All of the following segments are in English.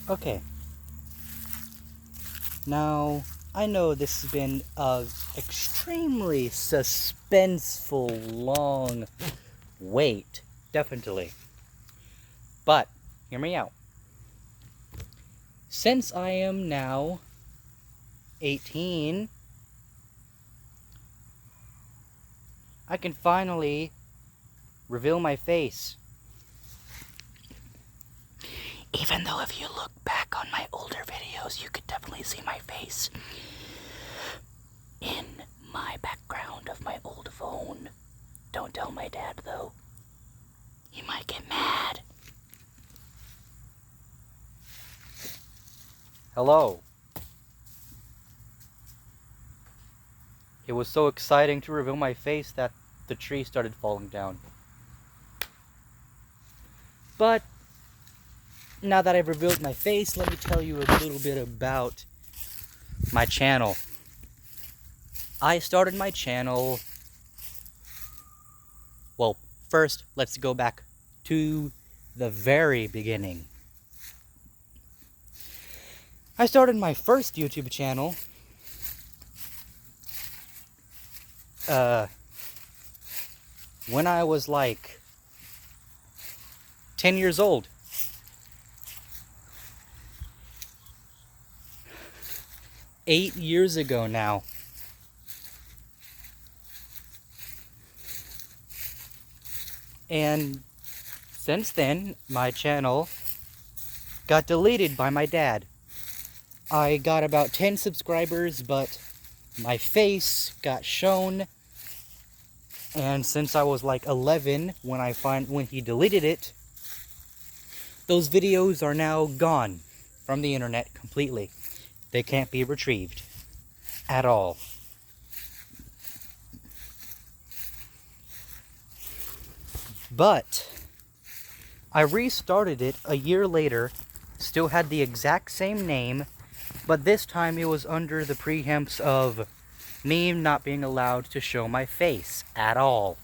Okay. Now, I know this has been a extremely suspenseful, long wait, definitely. But, hear me out. Since I am now 18, I can finally reveal my face. Even though if you look back on my older videos, you could definitely see my face in my background of my old phone. Don't tell my dad, though. He might get mad. Hello. It was so exciting to reveal my face that the tree started falling down. But now that I've revealed my face, let me tell you a little bit about my channel. I started my channel... Well, first, let's go back to the very beginning. I started my first YouTube channel when I was like 10 years old. Eight years ago now. And since then, my channel got deleted by my dad. I got about 10 subscribers, but my face got shown. And since I was like 11 when he deleted it, those videos are now gone from the internet completely. They can't be retrieved at all. But I restarted it a year later, still had the exact same name, but this time it was under the preempts of me not being allowed to show my face at all.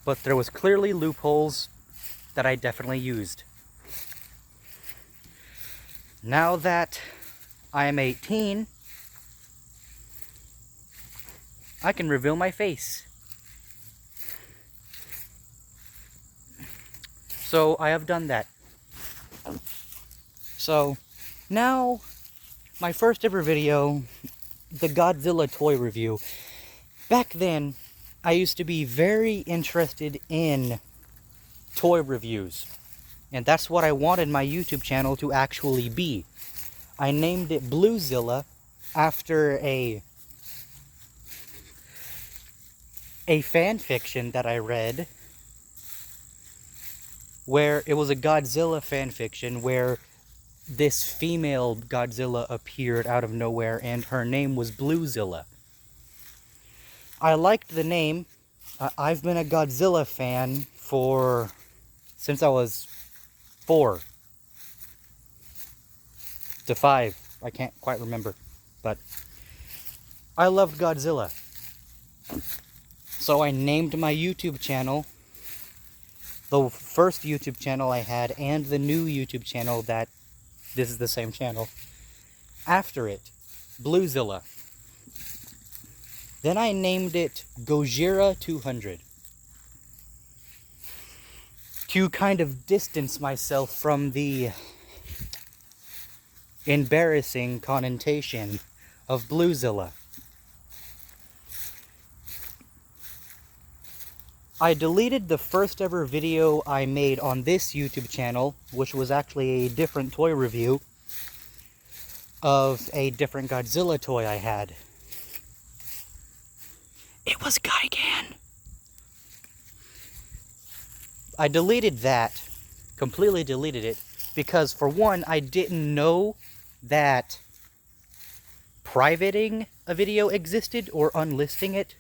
But there was clearly loopholes that I definitely used. Now that I am 18, I can reveal my face. So I have done that. So now, my first ever video, the Godzilla toy review. Back then, I used to be very interested in toy reviews. And that's what I wanted my YouTube channel to actually be. I named it Bluezilla after a fan fiction that I read, where it was a Godzilla fan fiction where this female Godzilla appeared out of nowhere and her name was Bluezilla. I liked the name. I've been a Godzilla fan since I was 4 to 5. I can't quite remember, but I loved Godzilla. So I named my YouTube channel, the first YouTube channel I had and the new YouTube channel that this is the same channel, after it, Bluezilla. Then I named it Gojira 200 to kind of distance myself from the embarrassing connotation of Bluezilla. I deleted the first ever video I made on this YouTube channel, which was actually a different toy review of a different Godzilla toy I had. It was Gigan. I deleted that, completely deleted it, because for one, I didn't know that privating a video existed or unlisting it.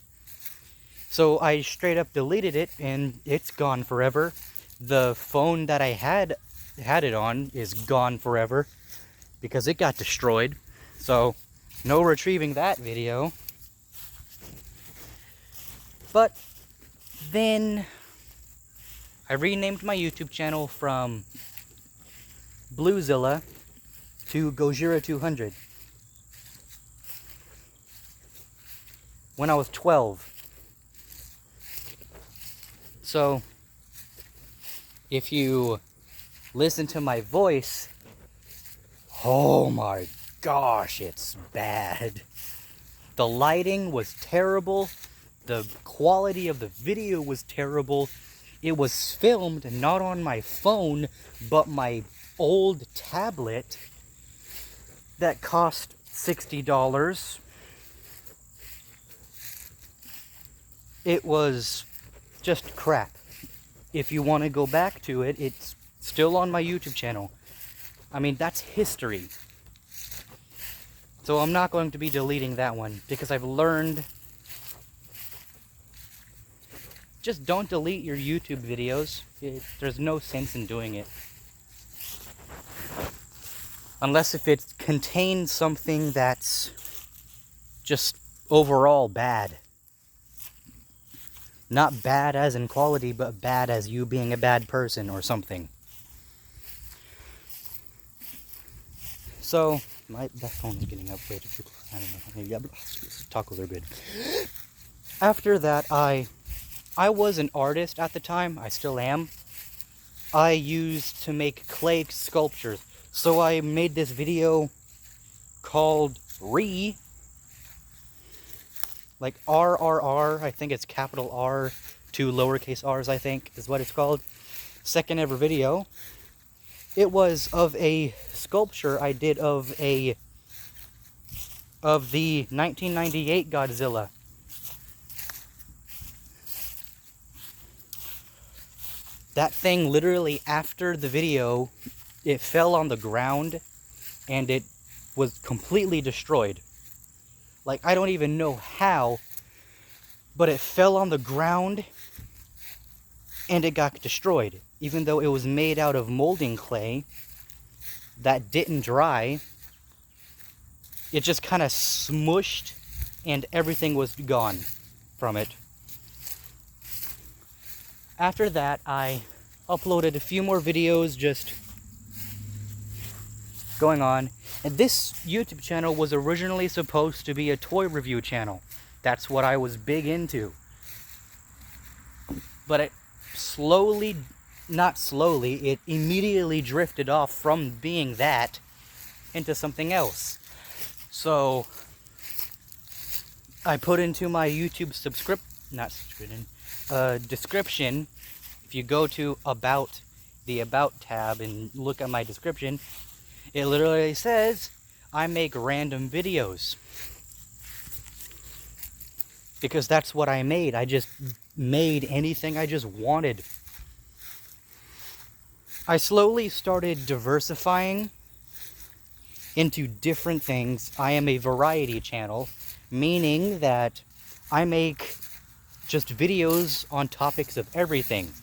So I straight up deleted it and it's gone forever. The phone that I had it on is gone forever because it got destroyed. So no retrieving that video. But then I renamed my YouTube channel from Bluezilla to Gojira 200 when I was 12. So, if you listen to my voice, oh my gosh, it's bad. The lighting was terrible. The quality of the video was terrible. It was filmed not on my phone, but my old tablet that cost $60. It was just crap. If you want to go back to it, it's still on my YouTube channel. I mean, that's history. So I'm not going to be deleting that one because I've learned. Just don't delete your YouTube videos. There's no sense in doing it. Unless if it contains something that's just overall bad. Not bad as in quality, but bad as you being a bad person or something. So, that phone's getting up way too close. I don't know. Tacos are good. After that, I was an artist at the time. I still am. I used to make clay sculptures. So I made this video called like RRR, I think it's capital R, 2 lowercase r's, I think, is what it's called. Second ever video. It was of a sculpture I did of the 1998 Godzilla. That thing, literally after the video, it fell on the ground and it was completely destroyed. Like, I don't even know how, but it fell on the ground and it got destroyed. Even though it was made out of molding clay that didn't dry, it just kind of smushed and everything was gone from it. After that, I uploaded a few more videos just going on. And this YouTube channel was originally supposed to be a toy review channel. That's what I was big into. But it it immediately drifted off from being that into something else. So I put into my YouTube description, if you go to the About tab and look at my description, it literally says, I make random videos. Because that's what I made. I just made anything I just wanted. I slowly started diversifying into different things. I am a variety channel, meaning that I make just videos on topics of everything,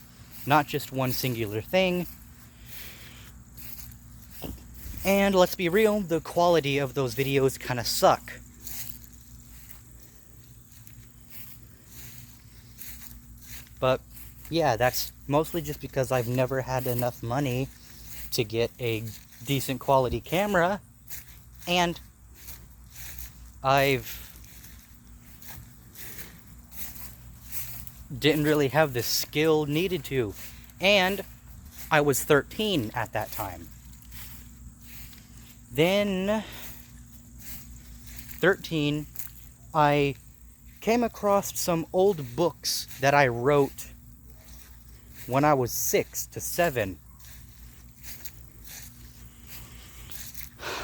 not just one singular thing. And let's be real, the quality of those videos kind of suck. But yeah, that's mostly just because I've never had enough money to get a decent quality camera, and didn't really have the skill needed to, and I was 13 at that time. Then 13, I came across some old books that I wrote when I was 6 to 7.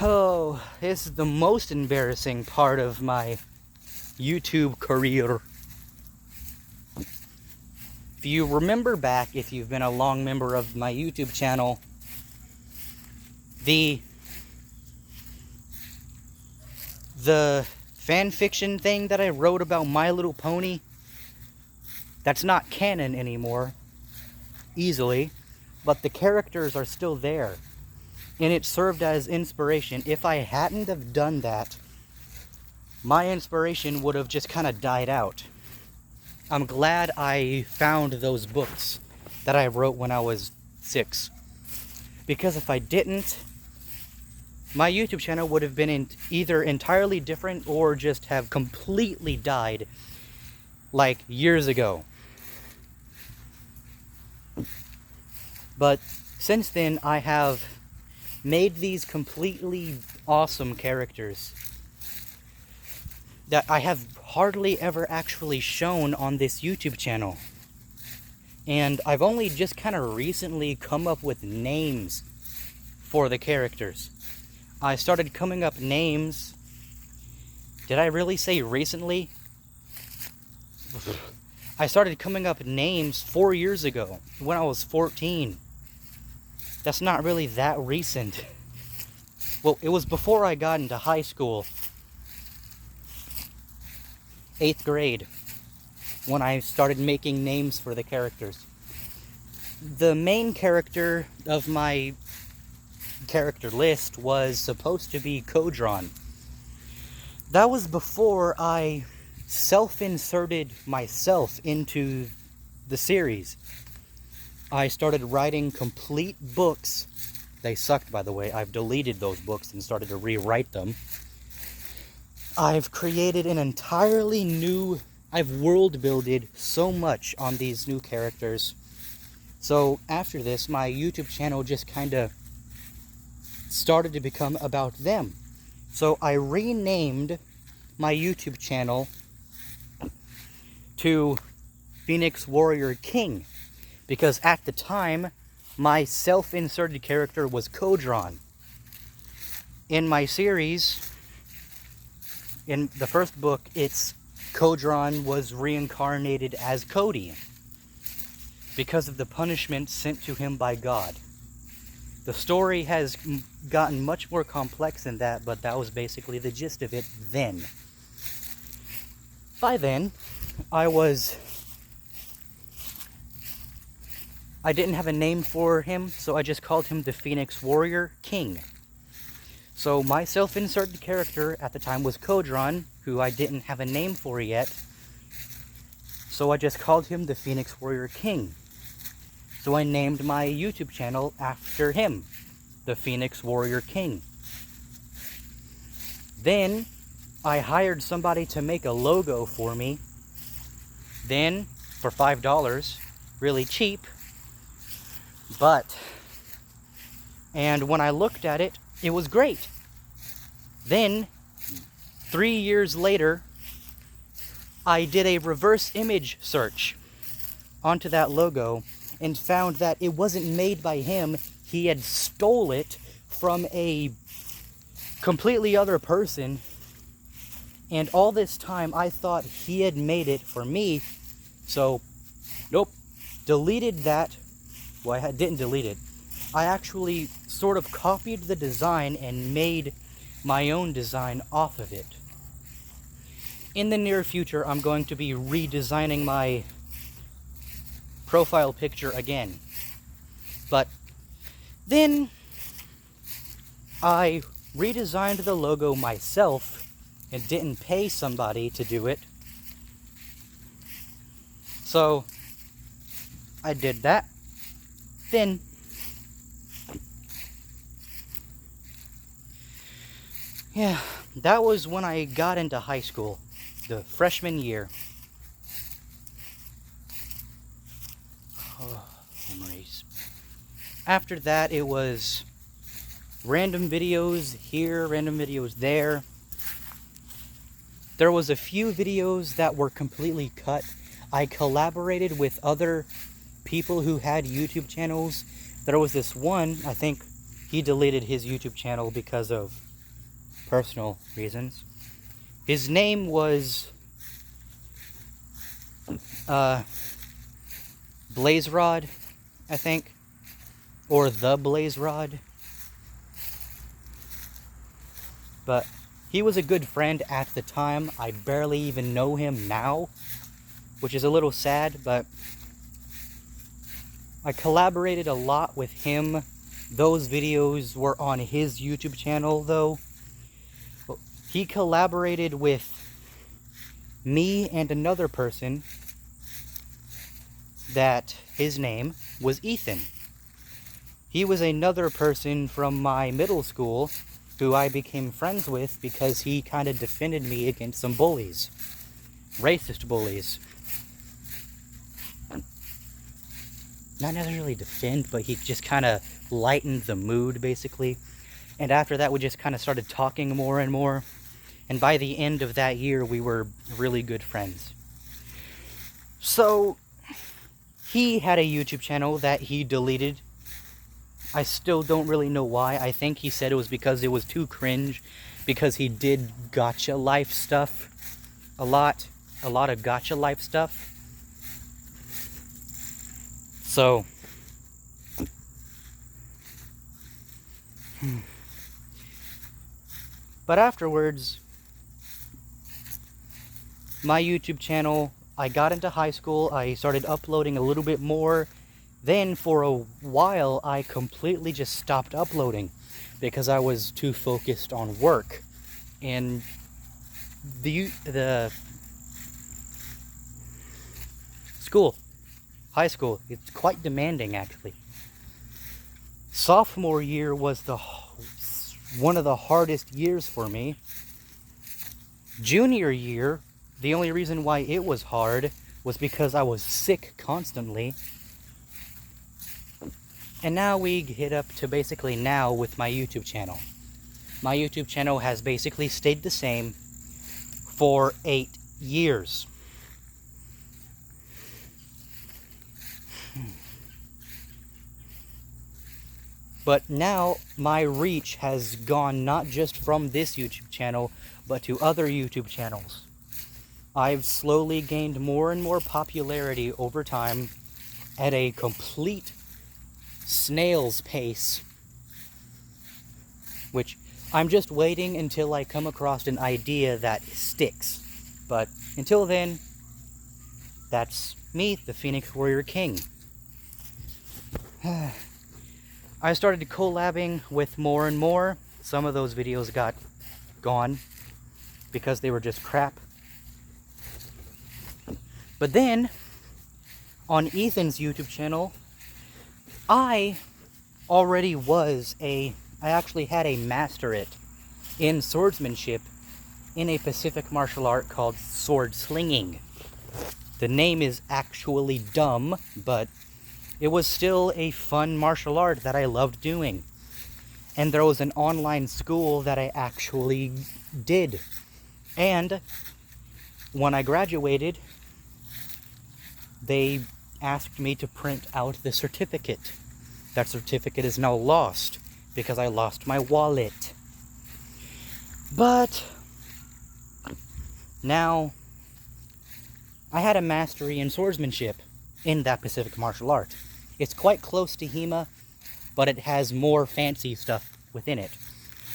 Oh, this is the most embarrassing part of my YouTube career. If you remember back, if you've been a long member of my YouTube channel, the fan fiction thing that I wrote about My Little Pony, that's not canon anymore, easily, but the characters are still there, and it served as inspiration. If I hadn't have done that, my inspiration would have just kind of died out. I'm glad I found those books that I wrote when I was 6, because if I didn't, my YouTube channel would have been either entirely different or just have completely died like years ago. But since then, I have made these completely awesome characters that I have hardly ever actually shown on this YouTube channel. And I've only just kind of recently come up with names for the characters. I started coming up names. Did I really say recently? I started coming up names 4 years ago, when I was 14. That's not really that recent. Well, it was before I got into high school. 8th grade, when I started making names for the characters. The main character of my character list was supposed to be Kodron. That was before I self-inserted myself into the series. I started writing complete books. They sucked, by the way. I've deleted those books and started to rewrite them. I've created an entirely new... I've world-builded so much on these new characters. So after this, my YouTube channel just kind of started to become about them. So I renamed my YouTube channel to Phoenix Warrior King, because at the time, my self-inserted character was Kodron. In my series, in the first book, it's Kodron was reincarnated as Cody because of the punishment sent to him by God. The story has gotten much more complex than that, but that was basically the gist of it then. By then, I didn't have a name for him, so I just called him the Phoenix Warrior King. So my self-inserted character at the time was Kodron, who I didn't have a name for yet. So I just called him the Phoenix Warrior King. So I named my YouTube channel after him, the Phoenix Warrior King. Then I hired somebody to make a logo for me. Then, for $5, really cheap. And when I looked at it, it was great. Then, 3 years later, I did a reverse image search onto that logo and found that it wasn't made by him. He had stole it from a completely other person. And all this time, I thought he had made it for me. So, nope. Deleted that. Well, I didn't delete it. I actually sort of copied the design and made my own design off of it. In the near future, I'm going to be redesigning my profile picture again. But then I redesigned the logo myself and didn't pay somebody to do it. So I did that. Then yeah, that was when I got into high school, the freshman year. Oh, memories. After that, it was random videos here, random videos there. There was a few videos that were completely cut. I collaborated with other people who had YouTube channels. There was this one, I think he deleted his YouTube channel because of personal reasons. His name was BlazeRod, I think, or The BlazeRod. But he was a good friend at the time. I barely even know him now, which is a little sad, but I collaborated a lot with him. Those videos were on his YouTube channel, though. He collaborated with me and another person that his name was Ethan. he was another person from my middle school who I became friends with because he kind of defended me against some bullies. Racist bullies. Not necessarily defend, but he just kind of lightened the mood, basically. And after that, we just kind of started talking more and more. And by the end of that year, we were really good friends. So, he had a YouTube channel that he deleted. I still don't really know why. I think he said it was because it was too cringe, because he did gacha life stuff a lot of gacha life stuff. So, but afterwards, my YouTube channel, I got into high school, I started uploading a little bit more. Then for a while, I completely just stopped uploading because I was too focused on work. And the high school, it's quite demanding, actually. Sophomore year was one of the hardest years for me. Junior year, the only reason why it was hard was because I was sick constantly. And now we hit up to basically now with my YouTube channel. My YouTube channel has basically stayed the same for 8 years. But now my reach has gone not just from this YouTube channel, but to other YouTube channels. I've slowly gained more and more popularity over time at a complete snail's pace, which I'm just waiting until I come across an idea that sticks. But until then, that's me, the Phoenix Warrior King. I started collabing with more and more. Some of those videos got gone because they were just crap. But then, on Ethan's YouTube channel, I actually had a masterate in swordsmanship in a Pacific martial art called sword slinging. The name is actually dumb, but it was still a fun martial art that I loved doing. And there was an online school that I actually did. And when I graduated, they asked me to print out the certificate. That certificate is now lost because I lost my wallet. But now I had a mastery in swordsmanship in that Pacific martial art. It's quite close to HEMA, but it has more fancy stuff within it.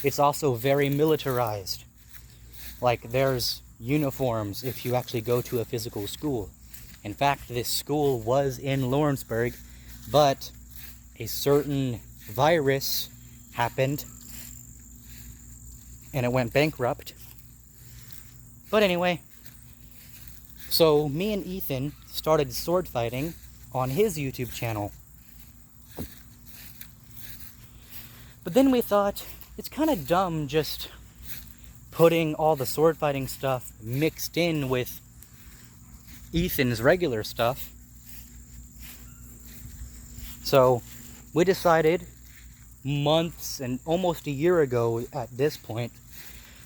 It's also very militarized. Like, there's uniforms if you actually go to a physical school. In fact, this school was in Lawrenceburg, but a certain virus happened, and it went bankrupt. But anyway, so me and Ethan started sword fighting on his YouTube channel. But then we thought, it's kind of dumb just putting all the sword fighting stuff mixed in with Ethan's regular stuff. So we decided months and almost a year ago at this point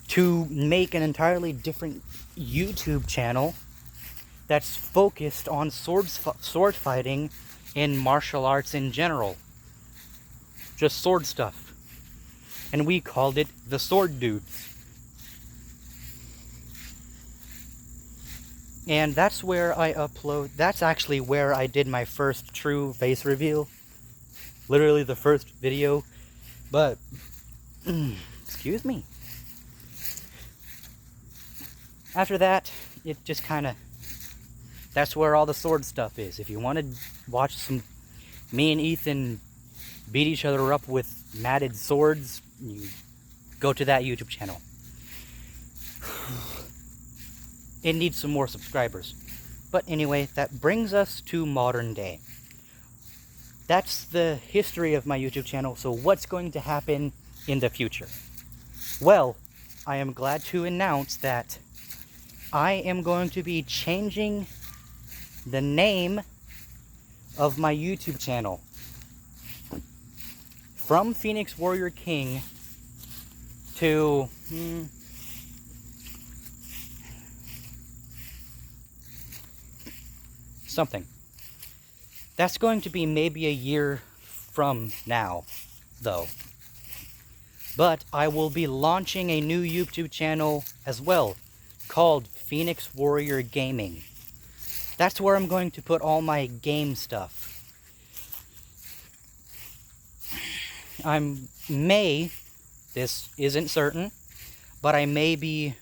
to make an entirely different YouTube channel that's focused on sword fighting and martial arts in general. Just sword stuff. And we called it The Sword Dudes. And that's where that's actually where I did my first true face reveal. Literally the first video. But, excuse me. After that, it just that's where all the sword stuff is. If you want to watch me and Ethan beat each other up with matted swords, you go to that YouTube channel. It needs some more subscribers. But anyway, that brings us to modern day. that's the history of my YouTube channel. So what's going to happen in the future? Well, I am glad to announce that I am going to be changing the name of my YouTube channel from Phoenix Warrior King to something. That's going to be maybe a year from now, though. But I will be launching a new YouTube channel as well, called Phoenix Warrior Gaming. That's where I'm going to put all my game stuff. This isn't certain, but I may be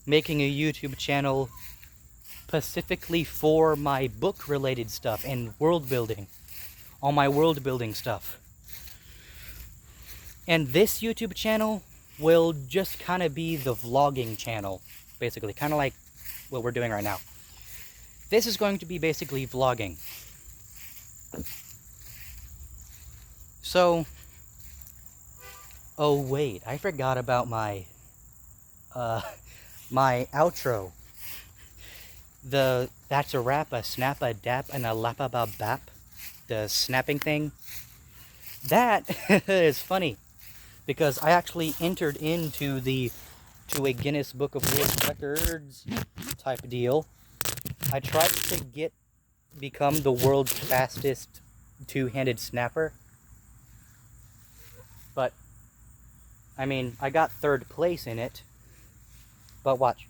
making a YouTube channel specifically for my book-related stuff and world building. All my world building stuff. And this YouTube channel will just kind of be the vlogging channel, basically. Kind of like what we're doing right now. This is going to be basically vlogging. So, oh wait, I forgot about my my outro. That's a rap, a snap, a dap, and a lappa ba bap. The snapping thing. That is funny, because I actually entered into a Guinness Book of World Records type deal. I tried to become the world's fastest two-handed snapper. But, I mean, I got 3rd place in it. But watch.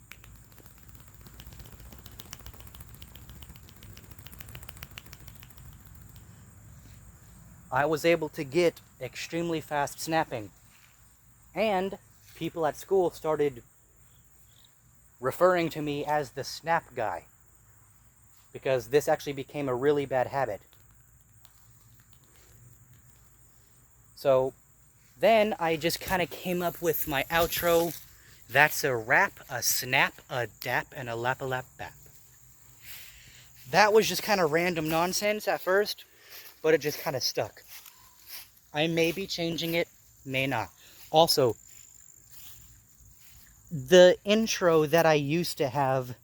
I was able to get extremely fast snapping. And people at school started referring to me as the snap guy, because this actually became a really bad habit. So then I just kind of came up with my outro. That's a rap, a snap, a dap, and a lap-a-lap-bap. That was just kind of random nonsense at first, but it just kind of stuck. I may be changing it, may not. Also, the intro that I used to have,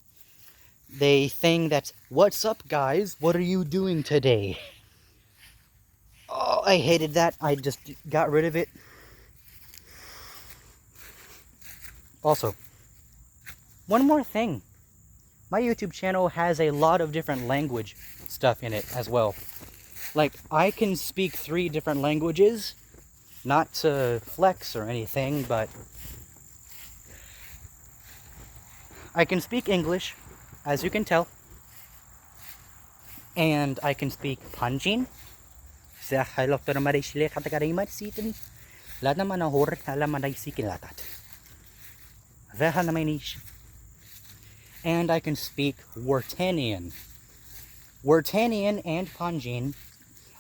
the thing that's, "What's up, guys? What are you doing today?" Oh, I hated that. I just got rid of it. Also, one more thing. My YouTube channel has a lot of different language stuff in it as well. Like, I can speak 3 different languages. Not to flex or anything, but I can speak English, as you can tell. And I can speak Panjin. And I can speak Wartanian. Wartanian and Panjin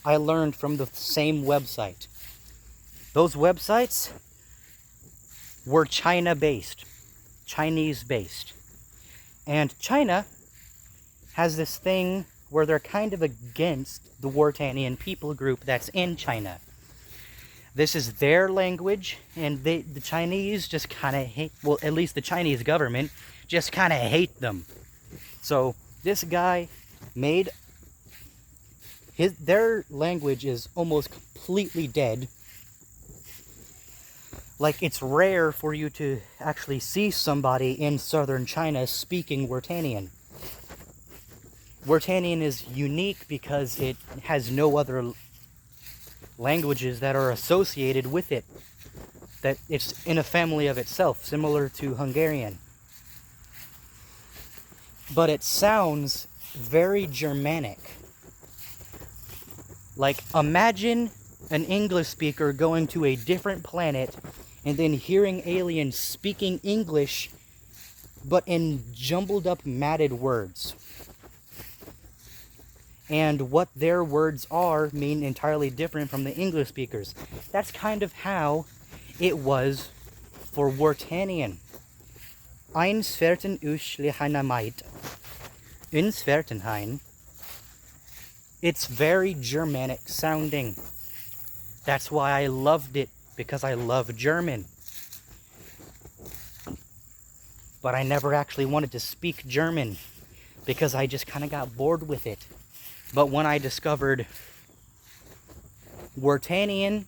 I learned from the same website. Those websites were China-based, Chinese-based. And China has this thing where they're kind of against the Wartanian people group that's in China. This is their language, and the Chinese just kind of hate, well, at least the Chinese government just kind of hate them. So this guy made their language is almost completely dead. Like, it's rare for you to actually see somebody in southern China speaking Wartanian. Wartanian is unique because it has no other languages that are associated with it. That it's in a family of itself, similar to Hungarian. But it sounds very Germanic. Like, imagine an English speaker going to a different planet and then hearing aliens speaking English, but in jumbled up, matted words. And what their words are mean entirely different from the English speakers. That's kind of how it was for Wartanian. Ein Sverten Ushlihanamite. in Svartenhain, it's very Germanic sounding. That's why I loved it, because I love German. But I never actually wanted to speak German, because I just kind of got bored with it. But when I discovered Wartanian,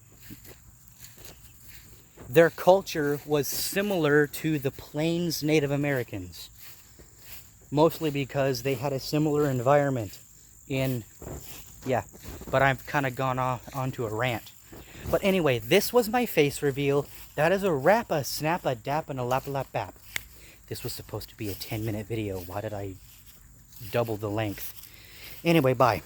their culture was similar to the Plains Native Americans. Mostly because they had a similar environment but I've kind of gone onto a rant. But anyway, this was my face reveal. That is a wrap, a snap, a dap, and a lap, lap, bap. This was supposed to be a 10-minute video. Why did I double the length? Anyway, bye.